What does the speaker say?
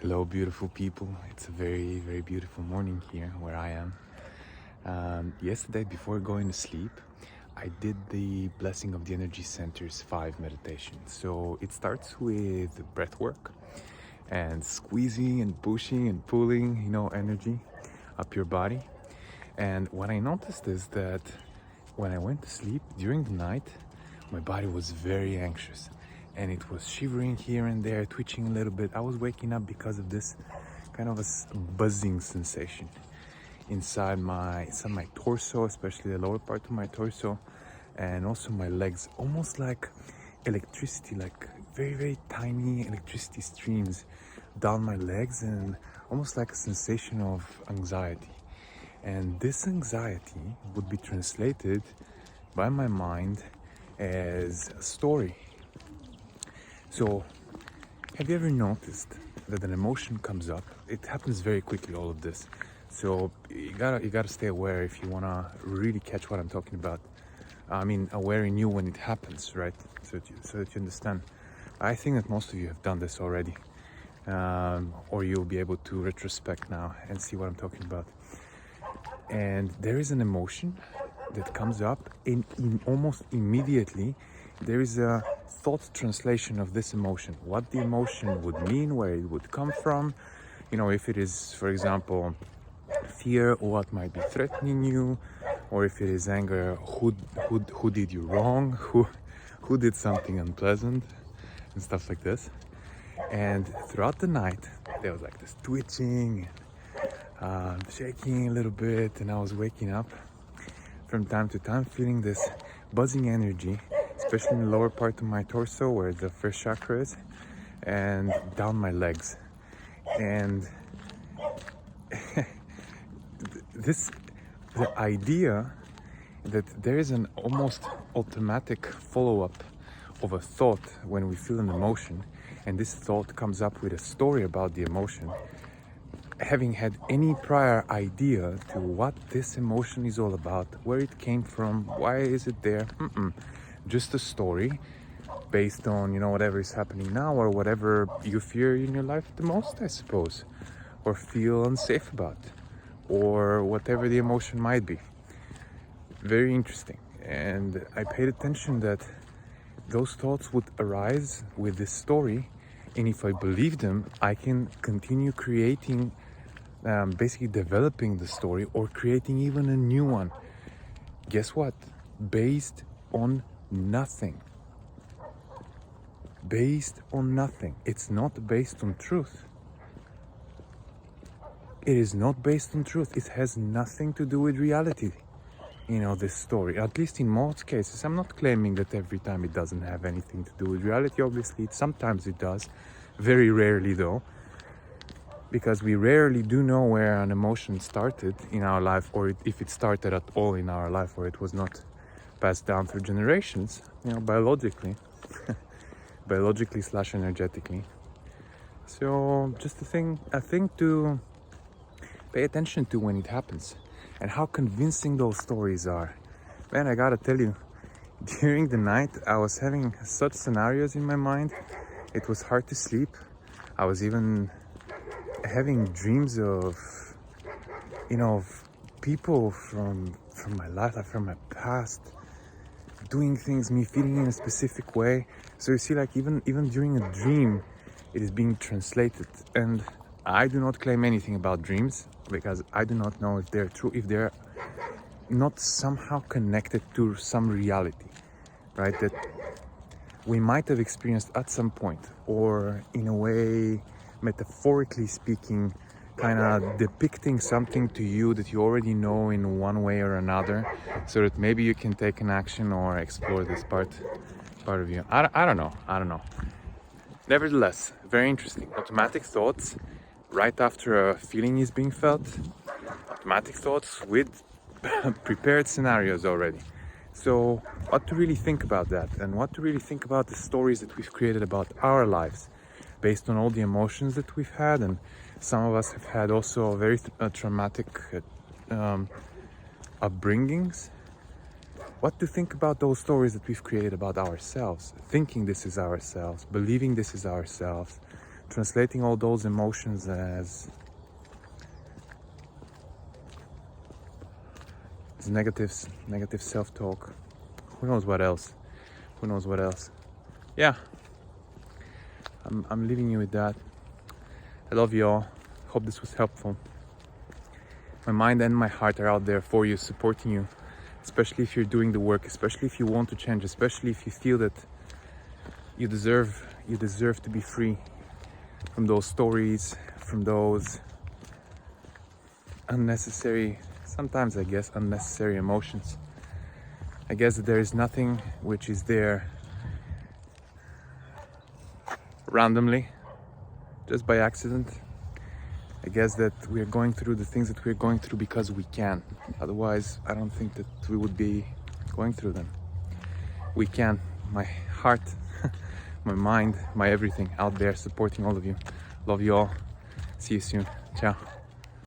Hello, beautiful people. It's a very, very beautiful morning here where I am. Yesterday, before going to sleep, I did the Blessing of the Energy Centers 5 meditation. So it starts with breathwork and squeezing and pushing and pulling, energy up your body. And what I noticed is that when I went to sleep during the night, my body was very anxious and it was shivering here and there, twitching a little bit. I was waking up because of this kind of a buzzing sensation inside my torso, especially the lower part of my torso, and also my legs, almost like electricity, like very, very tiny electricity streams down my legs, and almost like a sensation of anxiety. And this anxiety would be translated by my mind as a story. So, have you ever noticed that an emotion comes up? It happens very quickly, all of this. So you gotta stay aware if you wanna really catch what I'm talking about. I mean, aware in you when it happens, right? So that you understand. I think that most of you have done this already, or you'll be able to retrospect now and see what I'm talking about. And there is an emotion that comes up, and almost immediately there is a thought translation of this emotion, what the emotion would mean, where it would come from. If it is, for example, fear, or what might be threatening you, or if it is anger, who did you wrong, who did something unpleasant, and stuff like this. And throughout the night, there was like this twitching, shaking a little bit, and I was waking up from time to time feeling this buzzing energy, especially in the lower part of my torso where the first chakra is, and down my legs. And the idea that there is an almost automatic follow-up of a thought when we feel an emotion, and this thought comes up with a story about the emotion, having had any prior idea to what this emotion is all about, where it came from, why is it there, just a story based on whatever is happening now, or whatever you fear in your life the most, I suppose, or feel unsafe about, or whatever the emotion might be. Very interesting. And I paid attention that those thoughts would arise with this story, and if I believe them, I can continue creating, basically developing the story, or creating even a new one. Guess what? Based on nothing. Based on nothing. It's not based on truth. It is not based on truth. It has nothing to do with reality. This story, at least in most cases. I'm not claiming that every time it doesn't have anything to do with reality. Obviously, sometimes it does. Very rarely, though. Because we rarely do know where an emotion started in our life, or if it started at all in our life, or it was not passed down through generations, biologically, / energetically. So just a thing to pay attention to when it happens, and how convincing those stories are. Man, I gotta tell you, during the night, I was having such scenarios in my mind. It was hard to sleep. I was even having dreams of people from my life, from my past, doing things, me feeling in a specific way. So you see, like even during a dream, it is being translated. And I do not claim anything about dreams, because I do not know if they're true, if they're not somehow connected to some reality, right, that we might have experienced at some point, or in a way, metaphorically speaking, kind of depicting something to you that you already know in one way or another, so that maybe you can take an action or explore this part of you. I don't know. Nevertheless, very interesting. Automatic thoughts right after a feeling is being felt. Automatic thoughts with prepared scenarios already. So what to really think about that, and what to really think about the stories that we've created about our lives based on all the emotions that we've had. And some of us have had also very traumatic upbringings. What to think about those stories that we've created about ourselves, thinking this is ourselves, believing this is ourselves, translating all those emotions as negative self-talk. Who knows what else? Who knows what else? Yeah, I'm leaving you with that. I love you all. Hope this was helpful. My mind and my heart are out there for you, supporting you, especially if you're doing the work, especially if you want to change, especially if you feel that you deserve to be free from those stories, from those unnecessary, sometimes I guess unnecessary emotions. I guess that there is nothing which is there randomly, just by accident. I guess that we are going through the things that we're going through because we can. Otherwise, I don't think that we would be going through them. We can. My heart, my mind, my everything out there supporting all of you. Love you all. See you soon. Ciao.